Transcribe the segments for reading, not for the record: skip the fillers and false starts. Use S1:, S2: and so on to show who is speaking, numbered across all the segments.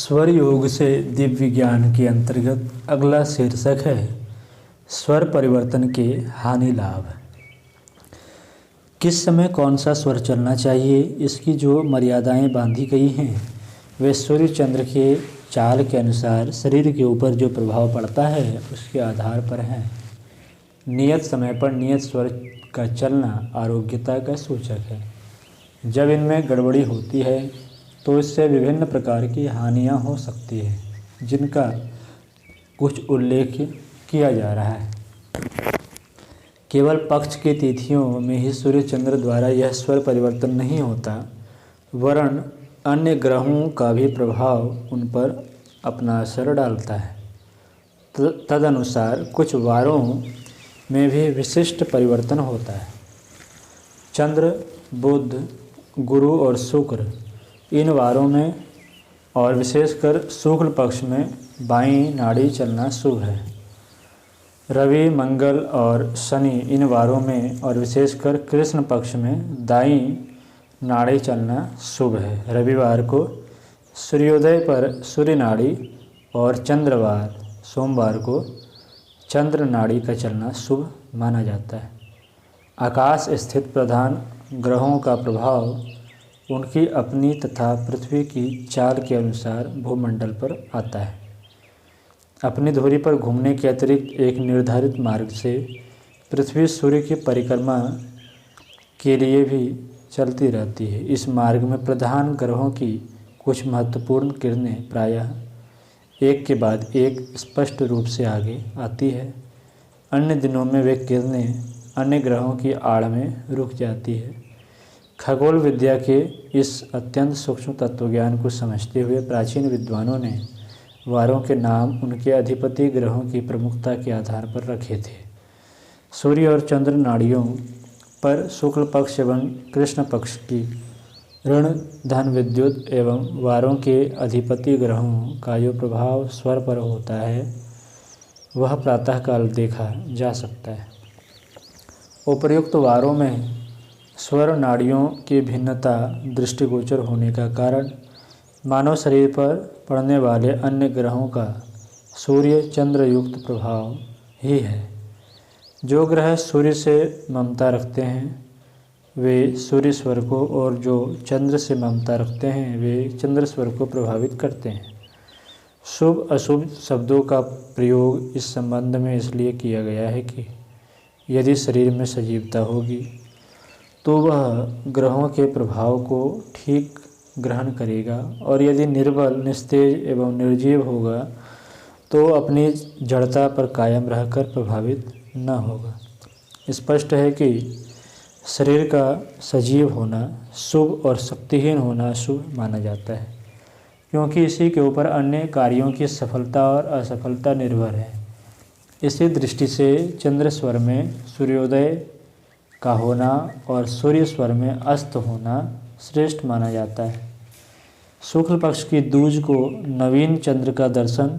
S1: स्वर योग से दिव्य ज्ञान के अंतर्गत अगला शीर्षक है स्वर परिवर्तन के हानि लाभ। किस समय कौन सा स्वर चलना चाहिए, इसकी जो मर्यादाएं बांधी गई हैं वे सूर्य चंद्र के चाल के अनुसार शरीर के ऊपर जो प्रभाव पड़ता है उसके आधार पर हैं। नियत समय पर नियत स्वर का चलना आरोग्यता का सूचक है। जब इनमें गड़बड़ी होती है तो इससे विभिन्न प्रकार की हानियां हो सकती है, जिनका कुछ उल्लेख किया जा रहा है। केवल पक्ष की तिथियों में ही सूर्य चंद्र द्वारा यह स्वर परिवर्तन नहीं होता, वरन अन्य ग्रहों का भी प्रभाव उन पर अपना असर डालता है। तदनुसार कुछ वारों में भी विशिष्ट परिवर्तन होता है। चंद्र, बुध, गुरु और शुक्र इन वारों में और विशेषकर शुक्ल पक्ष में बाईं नाड़ी चलना शुभ है। रवि, मंगल और शनि इन वारों में और विशेषकर कृष्ण पक्ष में दाईं नाड़ी चलना शुभ है। रविवार को सूर्योदय पर सूर्य नाड़ी और चंद्रवार सोमवार को चंद्र नाड़ी का चलना शुभ माना जाता है। आकाश स्थित प्रधान ग्रहों का प्रभाव उनकी अपनी तथा पृथ्वी की चाल के अनुसार भूमंडल पर आता है। अपनी धुरी पर घूमने के अतिरिक्त एक निर्धारित मार्ग से पृथ्वी सूर्य की परिक्रमा के लिए भी चलती रहती है। इस मार्ग में प्रधान ग्रहों की कुछ महत्वपूर्ण किरणें प्रायः एक के बाद एक स्पष्ट रूप से आगे आती है। अन्य दिनों में वे किरणें अन्य ग्रहों की आड़ में रुक जाती है। खगोल विद्या के इस अत्यंत सूक्ष्म तत्वज्ञान को समझते हुए प्राचीन विद्वानों ने वारों के नाम उनके अधिपति ग्रहों की प्रमुखता के आधार पर रखे थे। सूर्य और चंद्र नाड़ियों पर शुक्ल पक्ष एवं कृष्ण पक्ष की ऋण, धन, विद्युत एवं वारों के अधिपति ग्रहों का जो प्रभाव स्वर पर होता है वह प्रातःकाल देखा जा सकता है। उपर्युक्त वारों में स्वर नाड़ियों की भिन्नता दृष्टिगोचर होने का कारण मानव शरीर पर पड़ने वाले अन्य ग्रहों का सूर्य चंद्र युक्त प्रभाव ही है। जो ग्रह सूर्य से ममता रखते हैं वे सूर्य स्वर को, और जो चंद्र से ममता रखते हैं वे चंद्र स्वर को प्रभावित करते हैं। शुभ अशुभ शब्दों का प्रयोग इस संबंध में इसलिए किया गया है कि यदि शरीर में सजीवता होगी तो वह ग्रहों के प्रभाव को ठीक ग्रहण करेगा, और यदि निर्बल, निस्तेज एवं निर्जीव होगा तो अपनी जड़ता पर कायम रहकर प्रभावित न होगा। स्पष्ट है कि शरीर का सजीव होना शुभ और शक्तिहीन होना अशुभ माना जाता है, क्योंकि इसी के ऊपर अन्य कार्यों की सफलता और असफलता निर्भर है। इसी दृष्टि से चंद्र स्वर में सूर्योदय का होना और सूर्य स्वर में अस्त होना श्रेष्ठ माना जाता है। शुक्ल पक्ष की दूज को नवीन चंद्र का दर्शन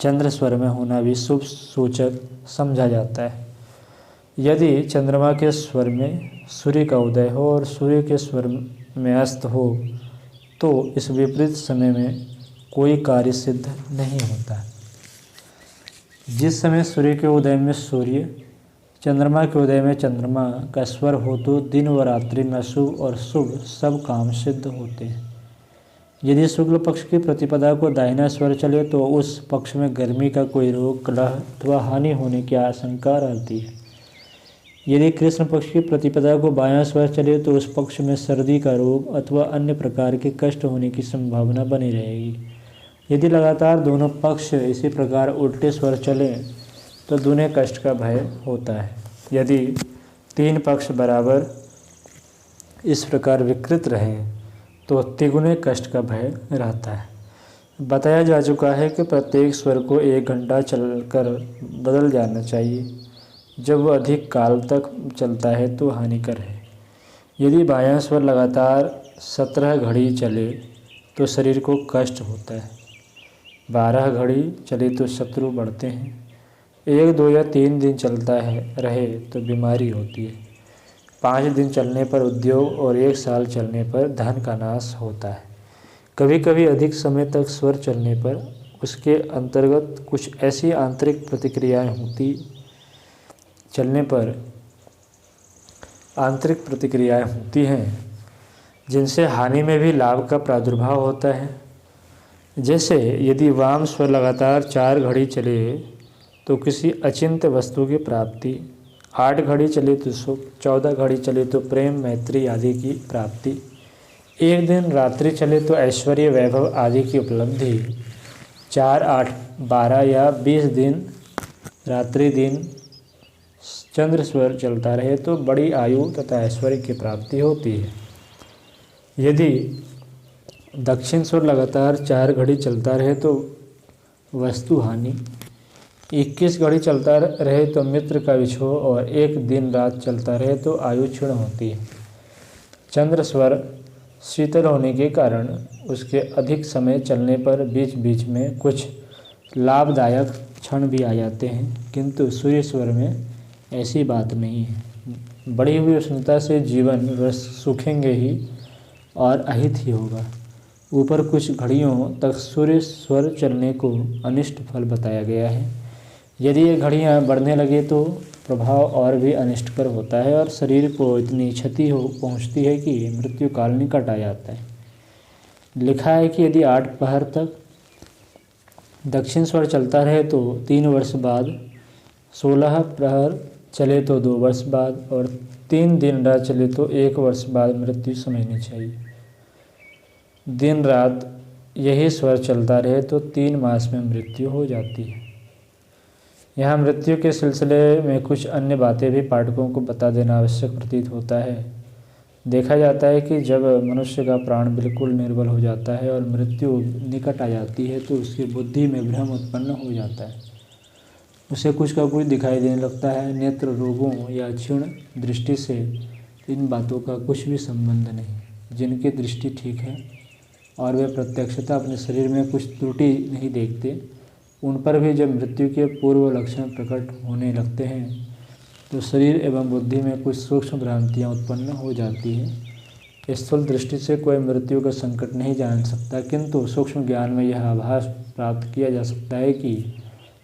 S1: चंद्र स्वर में होना भी शुभ सूचक समझा जाता है। यदि चंद्रमा के स्वर में सूर्य का उदय हो और सूर्य के स्वर में अस्त हो तो इस विपरीत समय में कोई कार्य सिद्ध नहीं होता। जिस समय सूर्य के उदय में सूर्य, चंद्रमा के उदय में चंद्रमा का स्वर हो तो दिन व रात्रि में अशुभ और शुभ सब काम सिद्ध होते हैं। यदि शुक्ल पक्ष की प्रतिपदा को दाहिना स्वर चले तो उस पक्ष में गर्मी का कोई रोग, कलह अथवा हानि होने की आशंका रहती है। यदि कृष्ण पक्ष की प्रतिपदा को बायां स्वर चले तो उस पक्ष में सर्दी का रोग अथवा अन्य प्रकार के कष्ट होने की संभावना बनी रहेगी। यदि लगातार दोनों पक्ष इसी प्रकार उल्टे स्वर चले तो दूने कष्ट का भय होता है। यदि तीन पक्ष बराबर इस प्रकार विकृत रहे तो तिगुने कष्ट का भय रहता है। बताया जा चुका है कि प्रत्येक स्वर को 1 घंटा चलकर बदल जाना चाहिए। जब वह अधिक काल तक चलता है तो हानिकर है। यदि बायां स्वर लगातार 17 घड़ी चले तो शरीर को कष्ट होता है। 12 घड़ी चले तो शत्रु बढ़ते हैं। 1, 2 या 3 दिन चलता रहे तो बीमारी होती है। 5 दिन चलने पर उद्योग और 1 साल चलने पर धन का नाश होता है। कभी कभी अधिक समय तक स्वर चलने पर उसके अंतर्गत कुछ ऐसी आंतरिक प्रतिक्रियाएं होती हैं जिनसे हानि में भी लाभ का प्रादुर्भाव होता है। जैसे यदि वाम स्वर लगातार 4 घड़ी चले तो किसी अचिंत्य वस्तु की प्राप्ति, 8 घड़ी चले तो सुख, 14 घड़ी चले तो प्रेम मैत्री आदि की प्राप्ति, एक दिन रात्रि चले तो ऐश्वर्य वैभव आदि की उपलब्धि, 4, 8, 12 या 20 दिन रात्रि दिन चंद्र स्वर चलता रहे तो बड़ी आयु तथा ऐश्वर्य की प्राप्ति होती है। यदि दक्षिण स्वर लगातार 4 घड़ी चलता रहे तो वस्तु हानि, 21 घड़ी चलता रहे तो मित्र का विछोह और एक दिन रात चलता रहे तो आयु क्षीण होती है। चंद्र स्वर शीतल होने के कारण उसके अधिक समय चलने पर बीच बीच में कुछ लाभदायक क्षण भी आ जाते हैं, किंतु सूर्य स्वर में ऐसी बात नहीं है। बढ़ी हुई उष्णता से जीवन रस सूखेंगे ही और अहित ही होगा। ऊपर कुछ घड़ियों तक सूर्य स्वर चलने को अनिष्ट फल बताया गया है। यदि ये घड़ियाँ बढ़ने लगे तो प्रभाव और भी अनिष्टकर होता है और शरीर को इतनी क्षति पहुँचती है कि मृत्यु काल निकट आ जाता है। लिखा है कि यदि 8 पहर तक दक्षिण स्वर चलता रहे तो 3 वर्ष बाद, 16 प्रहर चले तो 2 वर्ष बाद और 3 दिन रात चले तो 1 वर्ष बाद मृत्यु समझनी चाहिए। दिन रात यही स्वर चलता रहे तो 3 मास में मृत्यु हो जाती है। यहाँ मृत्यु के सिलसिले में कुछ अन्य बातें भी पाठकों को बता देना आवश्यक प्रतीत होता है। देखा जाता है कि जब मनुष्य का प्राण बिल्कुल निर्बल हो जाता है और मृत्यु निकट आ जाती है तो उसकी बुद्धि में भ्रम उत्पन्न हो जाता है। उसे कुछ का कुछ दिखाई देने लगता है। नेत्र रोगों या क्षीण दृष्टि से इन बातों का कुछ भी संबंध नहीं। जिनकी दृष्टि ठीक है और वे प्रत्यक्षता अपने शरीर में कुछ त्रुटि नहीं देखते, उन पर भी जब मृत्यु के पूर्व लक्षण प्रकट होने लगते हैं तो शरीर एवं बुद्धि में कुछ सूक्ष्म भ्रांतियाँ उत्पन्न हो जाती हैं। स्थूल दृष्टि से कोई मृत्यु का संकट नहीं जान सकता, किंतु सूक्ष्म ज्ञान में यह आभास प्राप्त किया जा सकता है कि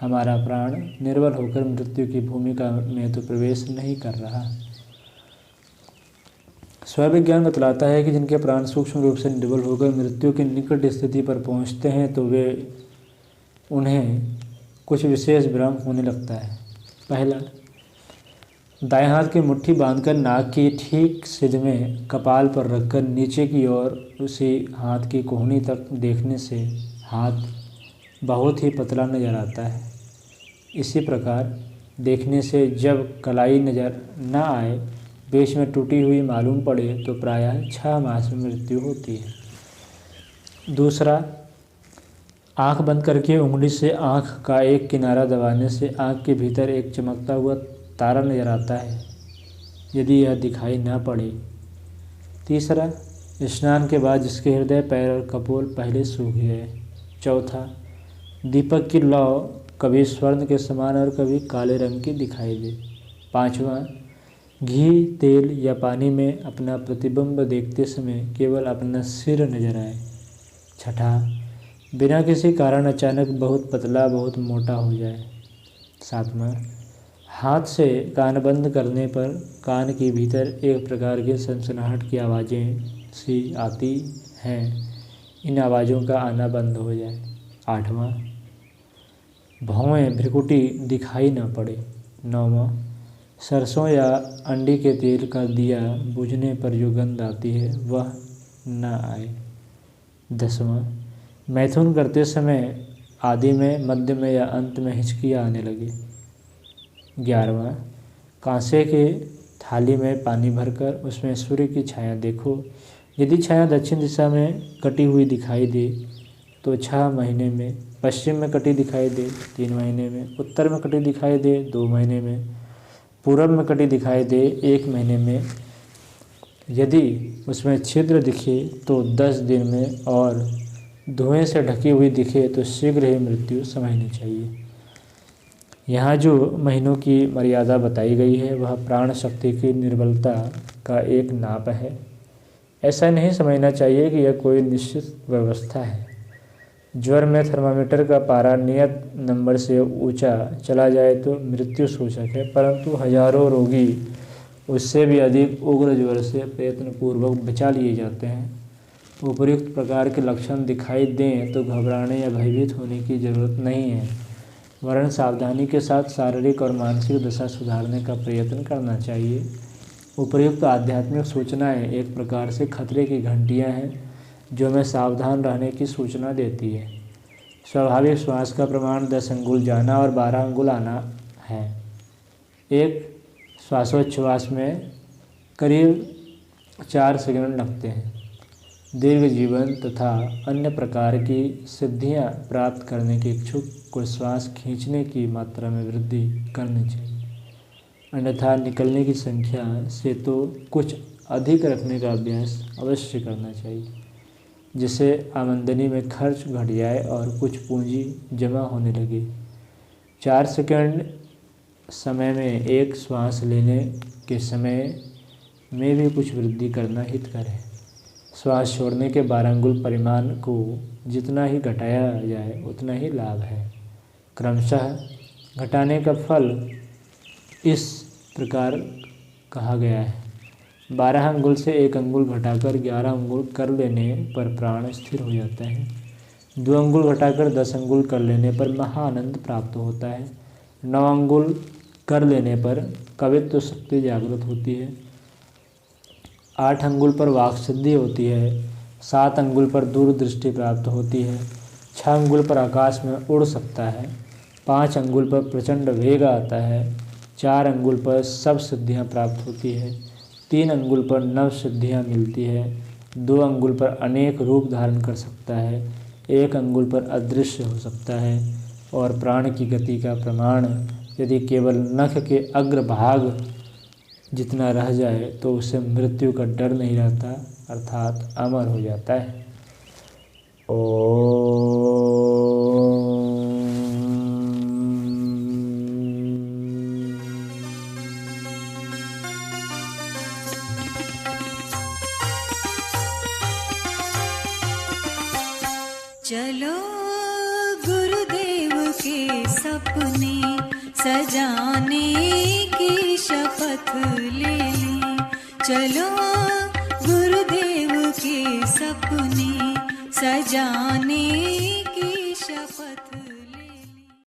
S1: हमारा प्राण निर्बल होकर मृत्यु की भूमिका में तो प्रवेश नहीं कर रहा। स्वविज्ञान बतलाता है कि जिनके प्राण सूक्ष्म रूप से निर्बल होकर मृत्यु की निकट स्थिति पर पहुँचते हैं तो उन्हें कुछ विशेष भ्रम होने लगता है। पहला, दाएं हाथ की मुट्ठी बांधकर नाक की ठीक सिध में कपाल पर रखकर नीचे की ओर उसी हाथ की कोहनी तक देखने से हाथ बहुत ही पतला नजर आता है। इसी प्रकार देखने से जब कलाई नज़र न आए, बीच में टूटी हुई मालूम पड़े तो प्रायः 6 मास में मृत्यु होती है। दूसरा, आँख बंद करके उंगली से आँख का एक किनारा दबाने से आँख के भीतर एक चमकता हुआ तारा नजर आता है, यदि यह दिखाई न पड़े। तीसरा, स्नान के बाद जिसके हृदय, पैर और कपोल पहले सूख गए। चौथा, दीपक की लौ कभी स्वर्ण के समान और कभी काले रंग की दिखाई दे। पाँचवा, घी, तेल या पानी में अपना प्रतिबिंब देखते समय केवल अपना सिर नजर आए। छठा, बिना किसी कारण अचानक बहुत पतला बहुत मोटा हो जाए। सातवां, हाथ से कान बंद करने पर कान के भीतर एक प्रकार के सनसनाहट की आवाज़ें सी आती हैं, इन आवाज़ों का आना बंद हो जाए। आठवां, भौहें भ्रिकुटी दिखाई न पड़े। नौवां, सरसों या अंडी के तेल का दिया बुझने पर जो गंध आती है वह न आए। 10वां, मैथुन करते समय आदि में, मध्य में या अंत में हिचकियाँ आने लगे। 11वां, कांसे के थाली में पानी भरकर उसमें सूर्य की छाया देखो। यदि छाया दक्षिण दिशा में कटी हुई दिखाई दे तो 6 महीने में, पश्चिम में कटी दिखाई दे 3 महीने में, उत्तर में कटी दिखाई दे 2 महीने में, पूरब में कटी दिखाई दे 1 महीने में, यदि उसमें छिद्र दिखे तो 10 दिन में और धुएं से ढकी हुई दिखे तो शीघ्र ही मृत्यु समझनी चाहिए। यहाँ जो महीनों की मर्यादा बताई गई है वह प्राण शक्ति की निर्बलता का एक नाप है। ऐसा नहीं समझना चाहिए कि यह कोई निश्चित व्यवस्था है। ज्वर में थर्मामीटर का पारा नियत नंबर से ऊंचा चला जाए तो मृत्यु सूचक है, परंतु हजारों रोगी उससे भी अधिक उग्र ज्वर से प्रयत्नपूर्वक बचा लिए जाते हैं। उपर्युक्त प्रकार के लक्षण दिखाई दें तो घबराने या भयभीत होने की जरूरत नहीं है, वरन सावधानी के साथ शारीरिक और मानसिक दशा सुधारने का प्रयत्न करना चाहिए। उपर्युक्त आध्यात्मिक सूचनाएं एक प्रकार से खतरे की घंटियां हैं जो हमें सावधान रहने की सूचना देती है। स्वाभाविक श्वास का प्रमाण 10 अंगुल जाना और 12 अंगुल आना है। एक श्वासोच्छ्वास में करीब 4 सेकंड लगते हैं। दीर्घ जीवन तथा अन्य प्रकार की सिद्धियां प्राप्त करने के इच्छुक को श्वास खींचने की मात्रा में वृद्धि करनी चाहिए, अन्यथा निकलने की संख्या से तो कुछ अधिक रखने का अभ्यास अवश्य करना चाहिए, जिससे आमदनी में खर्च घट जाए और कुछ पूंजी जमा होने लगे। 4 सेकंड समय में एक श्वास लेने के समय में भी कुछ वृद्धि करना हितकर है। श्वास छोड़ने के 12 अंगुल परिमाण को जितना ही घटाया जाए उतना ही लाभ है। क्रमशः घटाने का फल इस प्रकार कहा गया है। 12 अंगुल से 1 अंगुल घटाकर 11 अंगुल कर लेने पर प्राण स्थिर हो जाता है। 2 अंगुल घटाकर 10 अंगुल कर लेने पर महाआनंद प्राप्त होता है। 9 अंगुल कर लेने पर कवित्व शक्ति जागृत होती है। 8 अंगुल पर वाक सिद्धि होती है। 7 अंगुल पर दूरदृष्टि प्राप्त होती है। 6 अंगुल पर आकाश में उड़ सकता है। 5 अंगुल पर प्रचंड वेग आता है। 4 अंगुल पर सब सिद्धियां प्राप्त होती है। 3 अंगुल पर नव सिद्धियां मिलती है। 2 अंगुल पर अनेक रूप धारण कर सकता है। 1 अंगुल पर अदृश्य हो सकता है। और प्राण की गति का प्रमाण यदि केवल नख के अग्रभाग जितना रह जाए तो उसे मृत्यु का डर नहीं रहता, अर्थात अमर हो जाता है।
S2: चलो गुरुदेव के सपने सजाने की शपथ ले लें। चलो गुरुदेव के सपने सजाने की शपथ